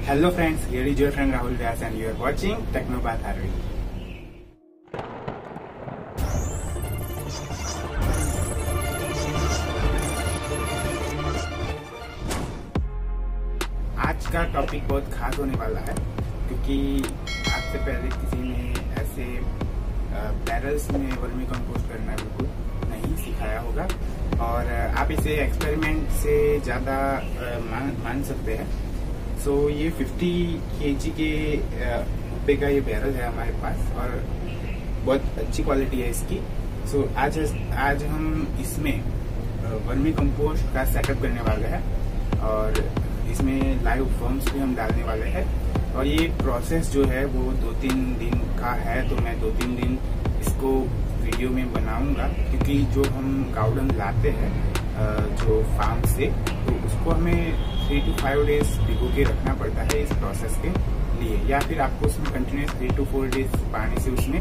Hello friends, here is your friend Rahul Vyas and you are watching Technopath Harvey. आज का topic बहुत खास होने वाला है क्योंकि आज से पहले किसी ने ऐसे बैरल्स में वर्मी कंपोस्ट करना बिल्कुल नहीं सिखाया होगा और आप इसे एक्सपेरिमेंट से ज़्यादा मान सकते हैं। सो ये 50 kg के रुपये का ये बैरल है हमारे पास और बहुत अच्छी क्वालिटी है इसकी। सो आज हम इसमें वर्मी कंपोस्ट का सेटअप करने वाले हैं और इसमें लाइव फॉर्म्स भी हम डालने वाले हैं और ये प्रोसेस जो है वो 2-3 दिन का है। तो मैं 2-3 दिन इसको वीडियो में बनाऊंगा क्योंकि जो हम गाउडन लाते हैं जो फार्म से, तो उसको हमें 3 to 5 डेज भिगो के रखना पड़ता है इस प्रोसेस के लिए, या फिर आपको उसमें कंटिन्यूस 3 to 4 डेज पानी से उसमें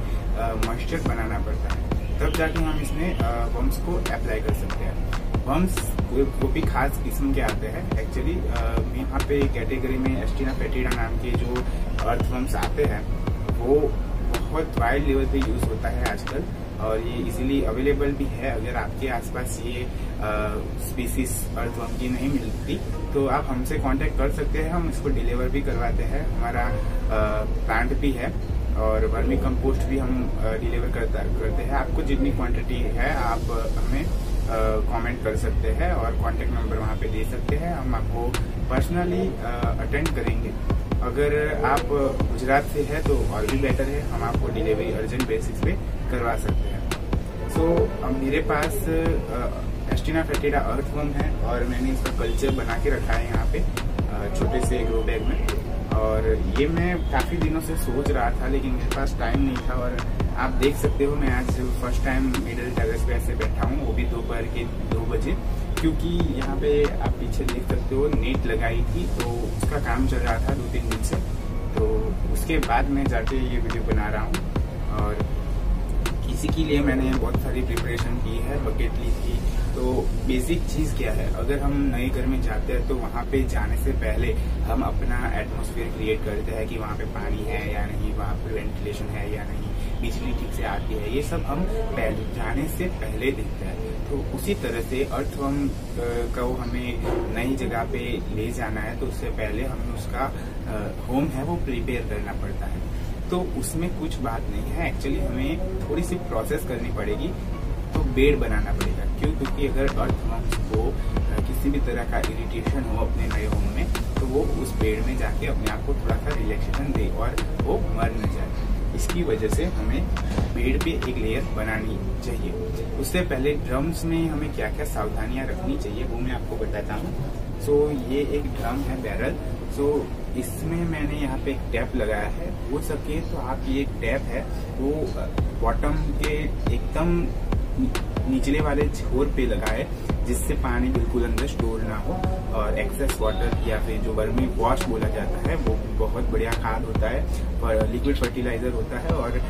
मॉइस्चर बनाना पड़ता है, तब जाके हम इसमें वर्म्स को अप्लाई कर सकते हैं। वर्म्स वो भी खास किस्म के आते हैं एक्चुअली। यहाँ पे कैटेगरी में एस्टिना फेटिडा नाम के जो अर्थ वर्म्स आते हैं वो बहुत वाइड लेवल पे यूज होता है आजकल और ये इजीली अवेलेबल भी है। अगर आपके आसपास ये स्पीसीज अर्थवर्म की नहीं मिलती तो आप हमसे कांटेक्ट कर सकते हैं, हम इसको डिलीवर भी करवाते हैं। हमारा प्लांट भी है और वर्मी कंपोस्ट भी हम डिलीवर करते हैं। आपको जितनी क्वांटिटी है आप हमें कमेंट कर सकते हैं और कांटेक्ट नंबर वहाँ पे दे सकते हैं, हम आपको पर्सनली अटेंड करेंगे। अगर आप गुजरात से है तो और भी बेटर है, हम आपको डिलीवरी अर्जेंट बेसिस पे करवा सकते हैं। सो मेरे पास एस्टिना फेटिडा अर्थवर्म है और मैंने इसका कल्चर बना के रखा है यहाँ पे छोटे से ग्रो बैग में, और ये मैं काफी दिनों से सोच रहा था लेकिन मेरे पास टाइम नहीं था। और आप देख सकते हो मैं आज फर्स्ट टाइम मिडिल टेरेस पे ऐसे बैठा हूँ, वो भी दोपहर के 2 बजे, क्योंकि यहाँ पे आप पीछे देख सकते हो नेट लगाई थी तो उसका काम चल रहा था 2-3 दिन से। तो उसके बाद मैं जाके ये वीडियो बना रहा हूँ और इसी के लिए मैंने बहुत सारी प्रिपरेशन की है, बकेट ली थी। तो बेसिक चीज क्या है, अगर हम नए घर में जाते हैं तो वहाँ पे जाने से पहले हम अपना एटमॉस्फेयर क्रिएट करते हैं कि वहाँ पे पानी है या नहीं, वहाँ पे वेंटिलेशन है या नहीं, बिजली ठीक से आती है, ये सब हम पहले जाने से पहले देखते हैं। तो उसी तरह से अर्थवर्म को हमें नई जगह पे ले जाना है तो उससे पहले हमें उसका होम है वो प्रिपेयर करना पड़ता है। तो उसमें कुछ बात नहीं है एक्चुअली, हमें थोड़ी सी प्रोसेस करनी पड़ेगी। तो बेड बनाना पड़ेगा, क्यों? क्योंकि अगर अर्थवर्म्स को किसी भी तरह का इरिटेशन हो अपने नए होम में तो वो उस बेड में जाके अपने आप को थोड़ा सा रिलैक्सेशन दे और वो मर न जाए। इसकी वजह से हमें बेड पे एक लेयर बनानी चाहिए। उससे पहले ड्रम्स में हमें क्या क्या सावधानियां रखनी चाहिए वो मैं आपको बताता हूँ। सो ये एक ड्रम है बैरल। सो इसमें मैंने यहाँ पे एक टैप लगाया है, हो सके तो आप ये टैप है वो बॉटम के एकदम निचले वाले छोर पे लगाए जिससे पानी बिल्कुल अंदर स्टोर ना हो और एक्सेस वाटर या फिर जो वर्मी वॉश बोला जाता है वो बहुत बढ़िया खाद होता है और लिक्विड फर्टिलाइजर होता है और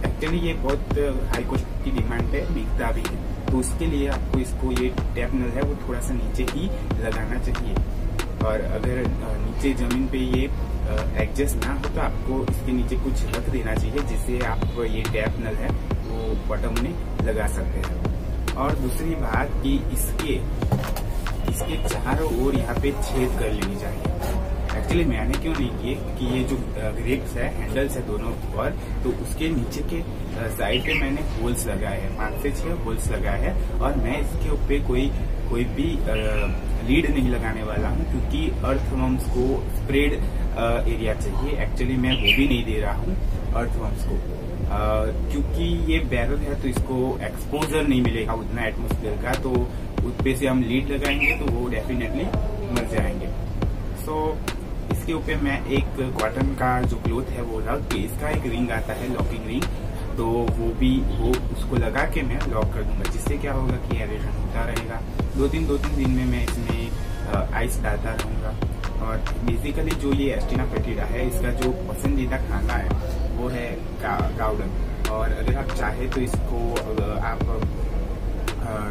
एक्चुअली ये बहुत हाई कॉस्ट की डिमांड है, बिकता भी है। तो उसके लिए आपको इसको ये टैप नल है वो थोड़ा सा नीचे ही लगाना चाहिए और अगर नीचे जमीन पे ये एडजस्ट ना हो तो आपको इसके नीचे कुछ रख देना चाहिए जिससे आप ये टैप नल है वो बॉटम में लगा सकते हैं। और दूसरी बात कि इसके चारों ओर यहाँ पे छेद कर लेनी चाहिए। एक्चुअली मैंने क्यों नहीं किए कि ये जो ग्रिप्स है, हैंडल्स है दोनों और, तो उसके नीचे के साइड पे मैंने होल्स लगाए हैं, 5 से 6 होल्स लगाए हैं और मैं इसके ऊपर कोई भी लीड नहीं लगाने वाला हूँ क्योंकि अर्थवर्म्स को स्प्रेड एरिया चाहिए। एक्चुअली मैं वो भी नहीं दे रहा हूँ अर्थवर्म्स को क्योंकि ये बैरल है तो इसको एक्सपोजर नहीं मिलेगा उतना एटमॉस्फेयर का, तो उस पे से हम लीड लगाएंगे तो वो डेफिनेटली मर जाएंगे। सो इसके ऊपर मैं एक कॉटन का जो क्लोथ है वो रख के, इसका एक रिंग आता है लॉकिंग रिंग, तो वो उसको लगा के मैं लॉक कर दूंगा, जिससे क्या होगा कि एरेशन होता रहेगा। 2-3 दिन में मैं इसमें आइस डालता रहूंगा। और बेसिकली जो ये एस्टिना फेटिडा है इसका जो पसंदीदा खाना है वो है गाउडन, और अगर आप चाहे तो इसको आप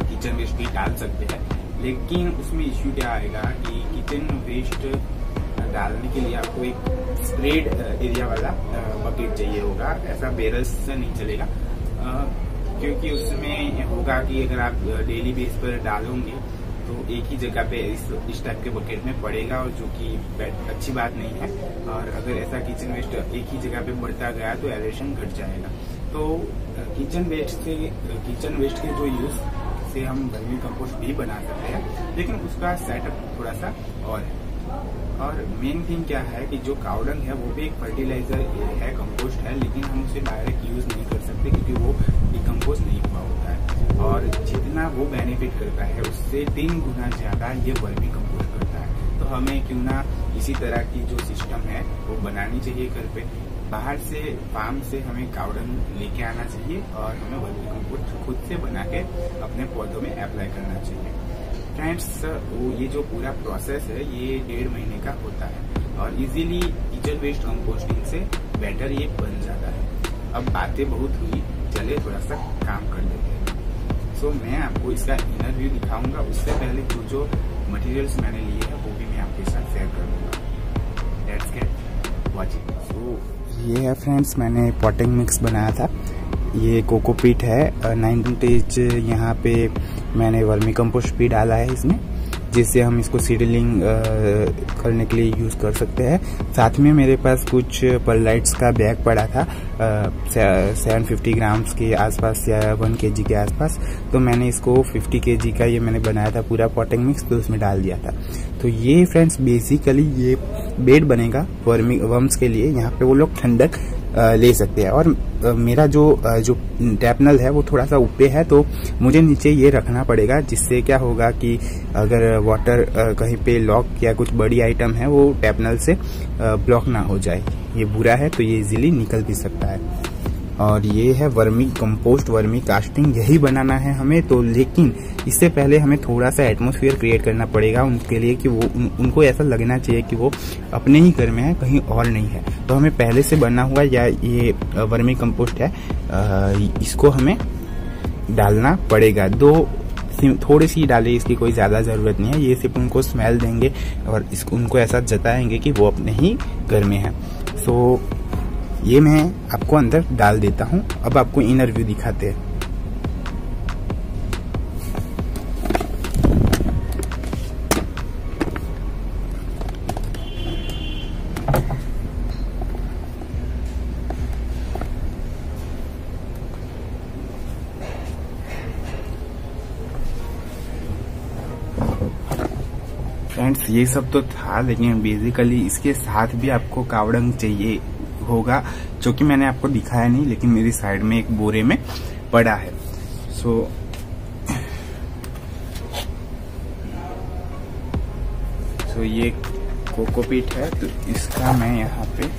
किचन वेस्ट भी डाल सकते हैं, लेकिन उसमें इश्यू क्या आएगा कि किचन वेस्ट डालने के लिए आपको एक स्प्रेड एरिया वाला बकेट चाहिए होगा। ऐसा बैरल्स से नहीं चलेगा, क्योंकि उसमें होगा कि अगर आप डेली बेस पर डालोगे तो एक ही जगह पे इस टाइप के बकेट में पड़ेगा, और जो कि अच्छी बात नहीं है। और अगर ऐसा किचन वेस्ट एक ही जगह पे बढ़ता गया तो एरेशन घट जाएगा। तो किचन वेस्ट के जो यूज से हम वर्मी कंपोस्ट भी बना सकते हैं, लेकिन उसका सेटअप थोड़ा सा और है। और मेन थिंग क्या है कि जो काऊ डंग है वो भी एक फर्टिलाइजर है, कंपोस्ट है, लेकिन हम उसे डायरेक्ट यूज नहीं कर सकते क्योंकि वो डिकम्पोज नहीं हुआ होता है। और जितना वो बेनिफिट करता है उससे 3 गुना ज्यादा ये वर्मी कंपोस्ट करता है। तो हमें क्यों ना इसी तरह की जो सिस्टम है वो बनानी चाहिए घर पे। बाहर से फार्म से हमें काऊ डंग लेके आना चाहिए और हमें वर्मी कंपोस्ट खुद से बना के अपने पौधों में अप्लाई करना चाहिए। फ्रेंड्स, ये जो पूरा प्रोसेस है ये 1.5 महीने का होता है और इजीली किचन वेस्ट कंपोस्टिंग से बेटर ये बन जाता है। अब बातें बहुत हुई, चले थोड़ा सा काम कर लेते हैं। सो मैं आपको इसका इनर व्यू दिखाऊंगा, उससे पहले जो मटेरियल्स मैंने लिए हैं वो भी मैं आपके साथ शेयर कर दूंगा। Let's get watching. सो ये है फ्रेंड्स, मैंने पॉटिंग मिक्स बनाया था। ये कोकोपीट है 9 यहाँ पे मैंने वर्मी कंपोस्ट भी डाला है इसमें, जिससे हम इसको सीडलिंग करने के लिए यूज कर सकते हैं। साथ में मेरे पास कुछ परलाइट्स का बैग पड़ा था 750 ग्राम्स के आसपास या 1 kg के आसपास। तो मैंने इसको 50 kg का ये मैंने बनाया था पूरा पॉटिंग मिक्स, तो उसमें डाल दिया था। तो ये फ्रेंड्स बेसिकली ये बेड बनेगा वर्मी वर्म्स के लिए। यहाँ पे वो लोग ठंडक ले सकते हैं। और मेरा जो टैपनल है वो थोड़ा सा ऊपर है, तो मुझे नीचे ये रखना पड़ेगा, जिससे क्या होगा कि अगर वाटर कहीं पे लॉक या कुछ बड़ी आइटम है वो टैपनल से ब्लॉक ना हो जाए। ये बुरा है तो ये इजीली निकल भी सकता है। और ये है वर्मी कंपोस्ट, वर्मी कास्टिंग, यही बनाना है हमें। तो लेकिन इससे पहले हमें थोड़ा सा एटमॉस्फेयर क्रिएट करना पड़ेगा उनके लिए कि वो उनको ऐसा लगना चाहिए कि वो अपने ही घर में है, कहीं और नहीं है। तो हमें पहले से बना हुआ या ये वर्मी कंपोस्ट है, इसको हमें डालना पड़ेगा। थोड़ी सी डाले, इसकी कोई ज्यादा जरूरत नहीं है। ये सिर्फ उनको स्मेल देंगे और इसको उनको ऐसा जताएंगे कि वो अपने ही घर में है। सो ये मैं आपको अंदर डाल देता हूँ। अब आपको इनर व्यू दिखाते हैं। फ्रेंड्स, ये सब तो था, लेकिन बेसिकली इसके साथ भी आपको काऊ डंग चाहिए होगा, जो कि मैंने आपको दिखाया नहीं, लेकिन मेरी साइड में एक बोरे में पड़ा है। सो ये कोकोपीट है, तो इसका मैं यहाँ पे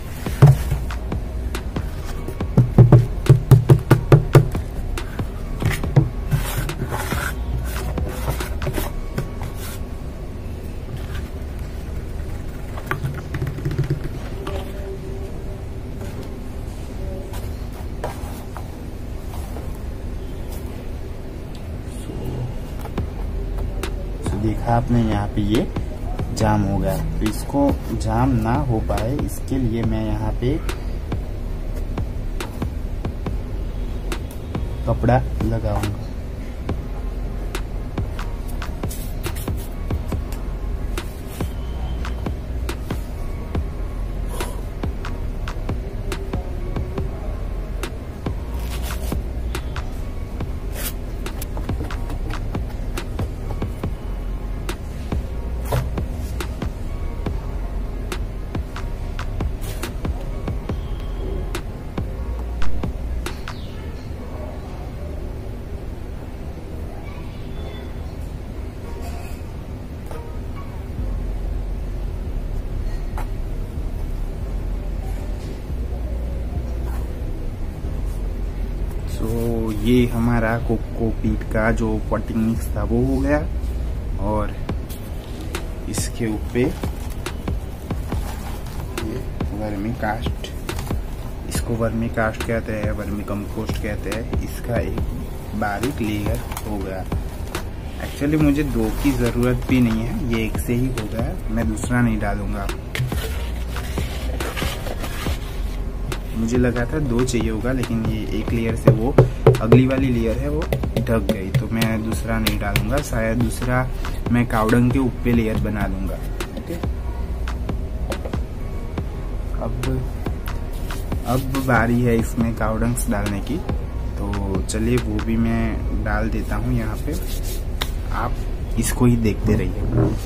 देखा आपने यहाँ पे ये जाम हो गया। तो इसको जाम ना हो पाए इसके लिए मैं यहाँ पे कपड़ा लगाऊंगा। तो ये हमारा कोकोपीट का जो पॉटिंग मिक्स था वो हो गया। और इसके ऊपर वर्मी कास्ट, इसको वर्मी कास्ट कहते हैं, वर्मी कंपोस्ट कहते हैं। इसका एक बारीक लेयर हो गया। एक्चुअली मुझे 2 की ज़रूरत भी नहीं है, ये एक से ही हो गया, मैं दूसरा नहीं डालूंगा। मुझे लगा था 2 चाहिए होगा, लेकिन ये एक लेयर से वो अगली वाली लेयर है वो ढक गई, तो मैं दूसरा नहीं डालूंगा। शायद दूसरा मैं कावडंग के ऊपर लेयर बना लूंगा। ओके, अब बारी है इसमें कावडंग्स डालने की, तो चलिए वो भी मैं डाल देता हूँ यहाँ पे। आप इसको ही देखते रहिए।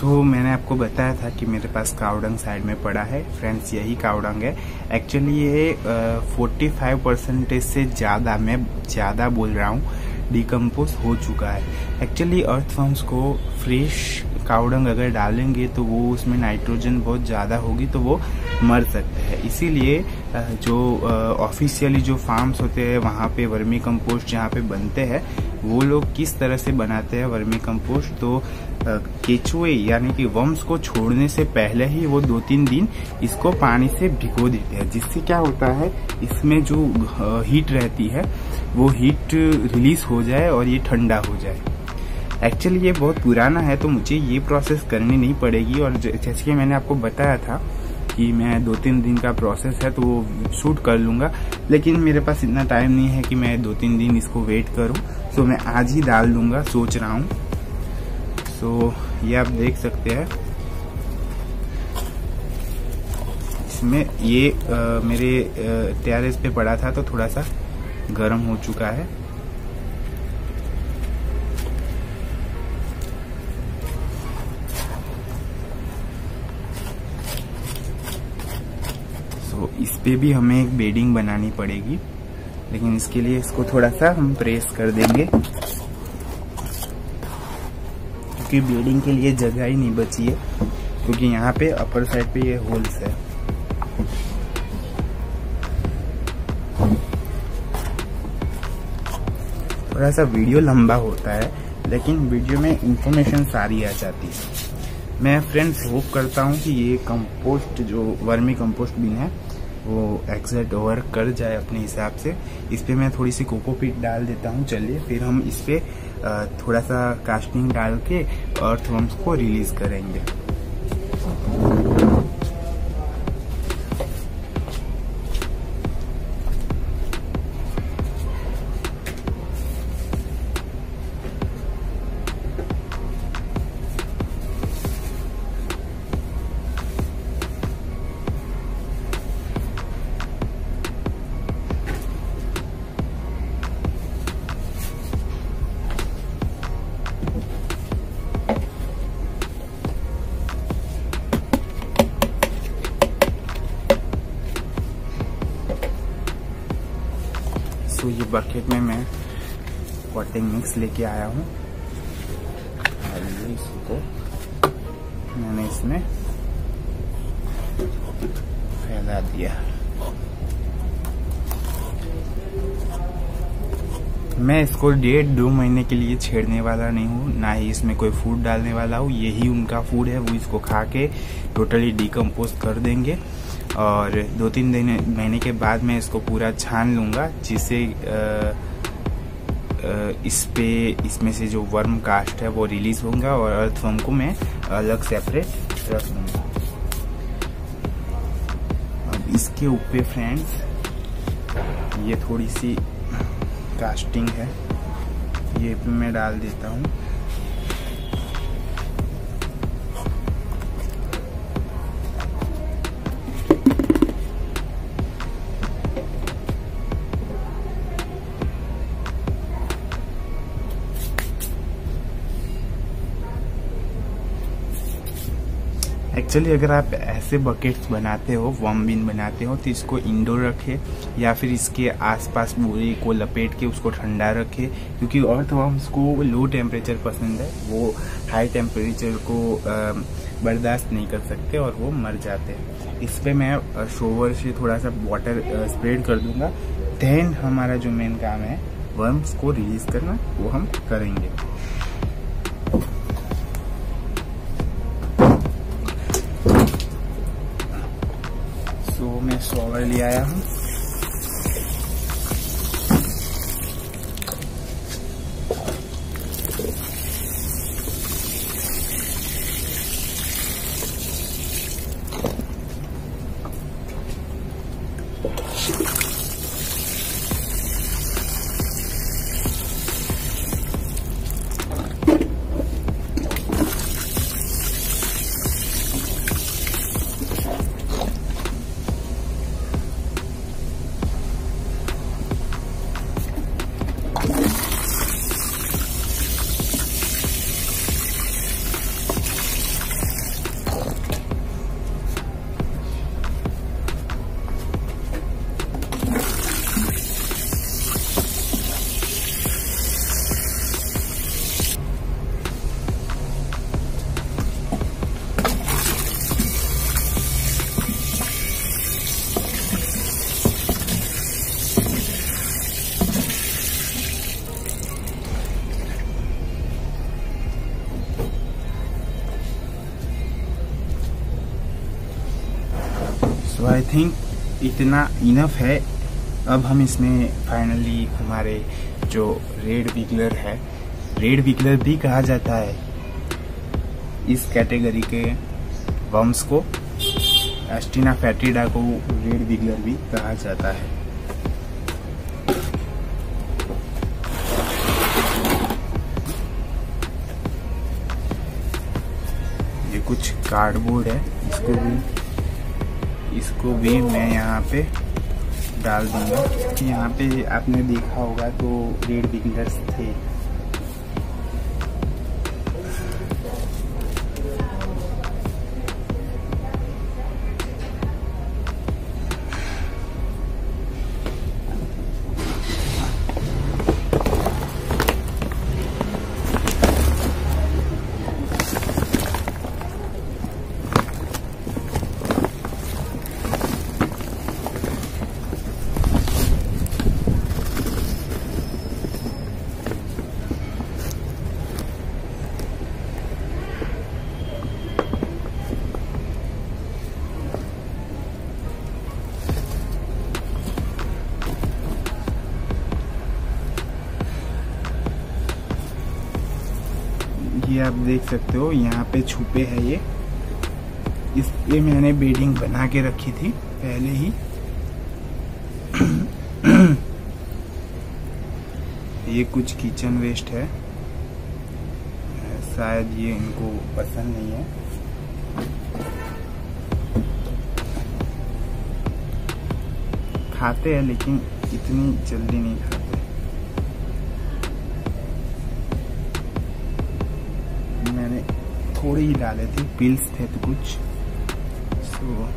तो मैंने आपको बताया था कि मेरे पास कावडंग साइड में पड़ा है। फ्रेंड्स, यही कावडंग है। एक्चुअली ये 45% से ज़्यादा, मैं ज़्यादा बोल रहा हूँ, डिकम्पोज हो चुका है। एक्चुअली अर्थवर्म्स को फ्रेश कावडंग अगर डालेंगे तो वो उसमें नाइट्रोजन बहुत ज़्यादा होगी, तो वो मर सकते हैं। इसीलिए जो ऑफिशियली जो फार्म्स होते हैं वहाँ पे वर्मी कंपोस्ट जहाँ पे बनते हैं, वो लोग किस तरह से बनाते हैं वर्मी कंपोस्ट, तो केचुए यानी कि वर्म्स को छोड़ने से पहले ही वो 2-3 दिन इसको पानी से भिगो देते हैं, जिससे क्या होता है इसमें जो हीट रहती है वो हीट रिलीज हो जाए और ये ठंडा हो जाए। एक्चुअली ये बहुत पुराना है, तो मुझे ये प्रोसेस करनी नहीं पड़ेगी। और जैसे कि मैंने आपको बताया था कि मैं 2-3 दिन का प्रोसेस है तो वो शूट कर लूँगा, लेकिन मेरे पास इतना टाइम नहीं है कि मैं 2-3 दिन इसको वेट करूँ, तो मैं आज ही डाल दूँगा, सोच रहा हूँ। तो ये आप देख सकते हैं, इसमें ये मेरे टेरेस पे पड़ा था तो थोड़ा सा गर्म हो चुका है। तो इस पे भी हमें एक बेडिंग बनानी पड़ेगी, लेकिन इसके लिए इसको थोड़ा सा हम प्रेस कर देंगे, क्योंकि बेडिंग के लिए जगह ही नहीं बची है, क्योंकि यहाँ पे अपर साइड पे ये होल्स है। थोड़ा सा वीडियो लंबा होता है, लेकिन वीडियो में इंफॉर्मेशन सारी आ जाती है। मैं फ्रेंड्स होप करता हूँ कि ये कंपोस्ट जो वर्मी कंपोस्ट बिन है वो एग्जैक्ट वर्क कर जाए अपने हिसाब से। इस पे मैं थोड़ी सी कोकोपीट डाल देता हूँ। चलिए फिर हम इस पे थोड़ा सा कास्टिंग डाल के अर्थवर्म्स को रिलीज करेंगे। तो ये बकेट में मैं पॉटिंग मिक्स लेके आया हूँ और ये इसको मैंने इसमें फैला दिया। मैं इसको 1.5-2 महीने के लिए छेड़ने वाला नहीं हूँ, ना ही इसमें कोई फूड डालने वाला हूँ। यही उनका फूड है, वो इसको खा के टोटली डिकम्पोज कर देंगे और 2-3 महीने के बाद मैं इसको पूरा छान लूँगा, जिससे इसमें से जो वर्म कास्ट है वो रिलीज होगा और अर्थवर्म को मैं अलग सेपरेट रख लूँगा। अब इसके ऊपर फ्रेंड्स ये थोड़ी सी कास्टिंग है, ये भी मैं डाल देता हूँ। एक्चुअली अगर आप ऐसे बकेट्स बनाते हो, वर्म बिन बनाते हो, तो इसको इंडोर रखें या फिर इसके आसपास बोरे को लपेट के उसको ठंडा रखें, क्योंकि अर्थवर्म्स को लो टेम्परेचर पसंद है। वो हाई टेम्परेचर को बर्दाश्त नहीं कर सकते और वो मर जाते हैं। इस पर मैं शोवर से थोड़ा सा वाटर स्प्रेड कर दूंगा। देन हमारा जो मेन काम है वर्म्स को रिलीज करना, वो हम करेंगे। तो मैं शॉवर ले आया हूँ। तो आई थिंक इतना इनफ है। अब हम इसमें फाइनली हमारे जो रेड विगलर है, रेड विगलर भी कहा जाता है इस कैटेगरी के वर्म्स को, एस्टिना फैटिडा को रेड विगलर भी कहा जाता है। ये कुछ कार्डबोर्ड है, इसको भी मैं यहाँ पे डाल दूंगा। यहाँ पे आपने देखा होगा तो रेड विगलर्स थे। ये आप देख सकते हो यहाँ पे छुपे है ये। इस पे मैंने बेडिंग बना के रखी थी पहले ही। ये कुछ किचन वेस्ट है, शायद ये इनको पसंद नहीं है। खाते हैं लेकिन इतनी जल्दी नहीं खाते। मैंने थोड़ी ही डाले थे, पिल्स थे तो कुछ सो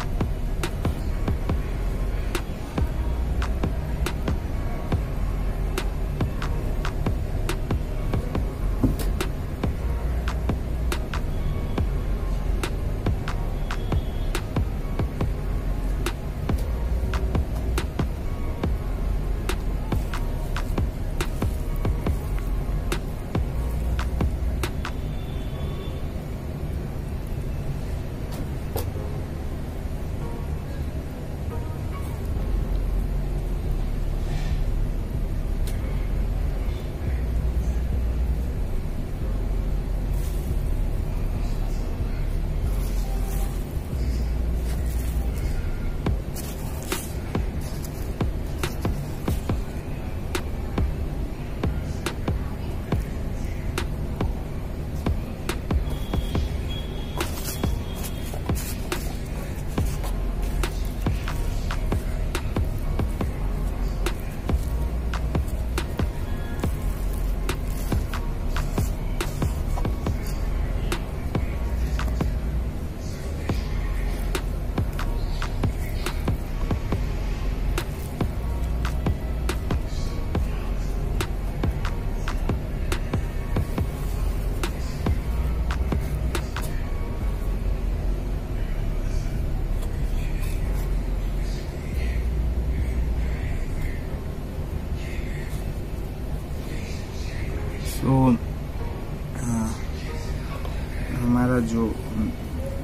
का जो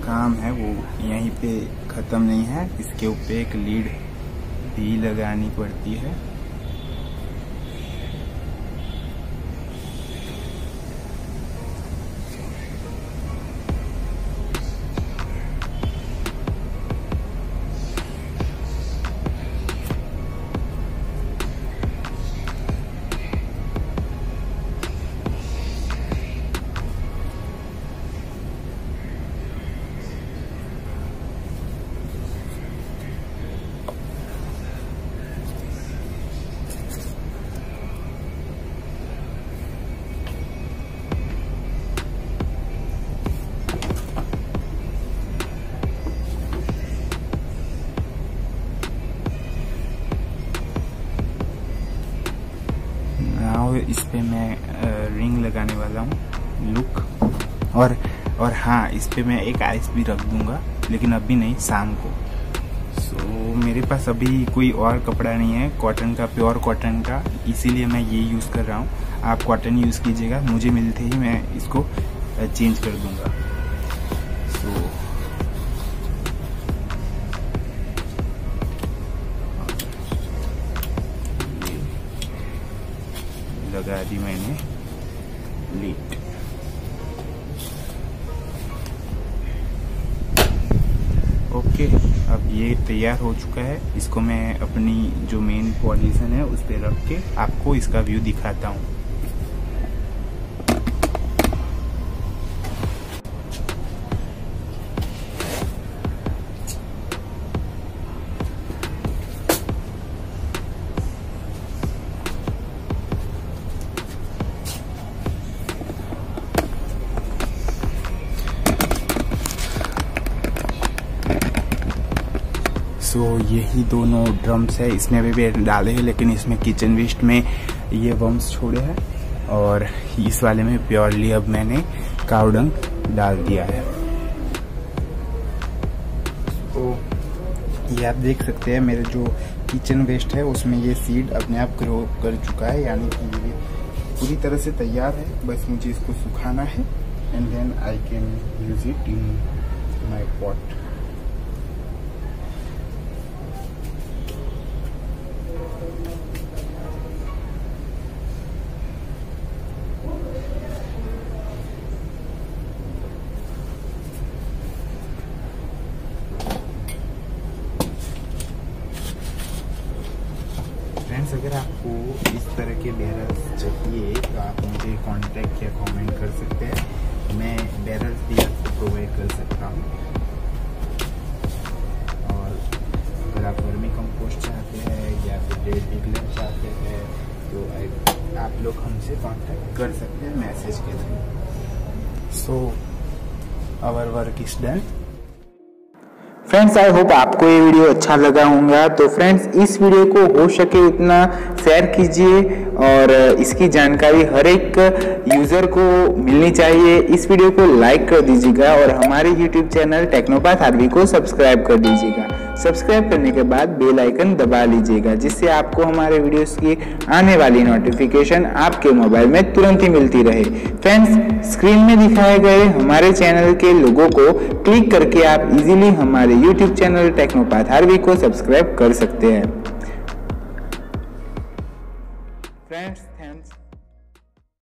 काम है वो यहीं पे ख़त्म नहीं है, इसके ऊपर एक लीड भी लगानी पड़ती है। इस पे मैं रिंग लगाने वाला हूँ, लुक। और हाँ, इस पे मैं एक आइस भी रख दूंगा, लेकिन अभी नहीं, शाम को। सो मेरे पास अभी कोई और कपड़ा नहीं है कॉटन का, प्योर कॉटन का, इसीलिए मैं ये यूज़ कर रहा हूँ। आप कॉटन यूज़ कीजिएगा, मुझे मिलते ही मैं इसको चेंज कर दूंगा। सो लगा दी मैंने लीड। ओके, अब ये तैयार हो चुका है। इसको मैं अपनी जो मेन पोजीशन है उस पर रख के आपको इसका व्यू दिखाता हूँ। सो यही दोनों ड्रम्स है, इसमें अभी डाले हैं, लेकिन इसमें किचन वेस्ट में ये वर्म्स छोड़े हैं, और इस वाले में प्योरली अब मैंने काऊ डंग डाल दिया है। तो ये आप देख सकते हैं, मेरे जो किचन वेस्ट है उसमें ये सीड अपने आप ग्रो कर चुका है, यानी कि ये पूरी तरह से तैयार है। बस मुझे इसको सुखाना है, and then I can use it in my pot. Friends, अगर आपको इस तरह के बैरल्स चाहिए तो आप मुझे कांटेक्ट या कमेंट कर सकते हैं। मैं बैरल्स भी आपको प्रोवाइड कर सकता हूँ। और अगर आप वर्मी कंपोस्ट चाहते हैं या फिर डेड पिगलेट चाहते हैं तो आप लोग हमसे कांटेक्ट कर सकते हैं मैसेज के through. So our work is done. Friends, I hope आपको ये वीडियो अच्छा लगा होगा। तो फ्रेंड्स, इस वीडियो को हो सके उतना शेयर कीजिए, और इसकी जानकारी हर एक यूज़र को मिलनी चाहिए। इस वीडियो को लाइक कर दीजिएगा, और हमारे यूट्यूब चैनल टेक्नोपाथ आरवी को सब्सक्राइब कर दीजिएगा। सब्सक्राइब करने के बाद बेल आइकन दबा लीजिएगा, जिससे आपको हमारे वीडियोस की आने वाली नोटिफिकेशन आपके मोबाइल में तुरंत ही मिलती रहे। फ्रेंड्स, स्क्रीन में दिखाए गए हमारे चैनल के लोगों को क्लिक करके आप इजीली हमारे यूट्यूब चैनल टेक्नोपाथ आरवी को सब्सक्राइब कर सकते हैं। Friends, thanks.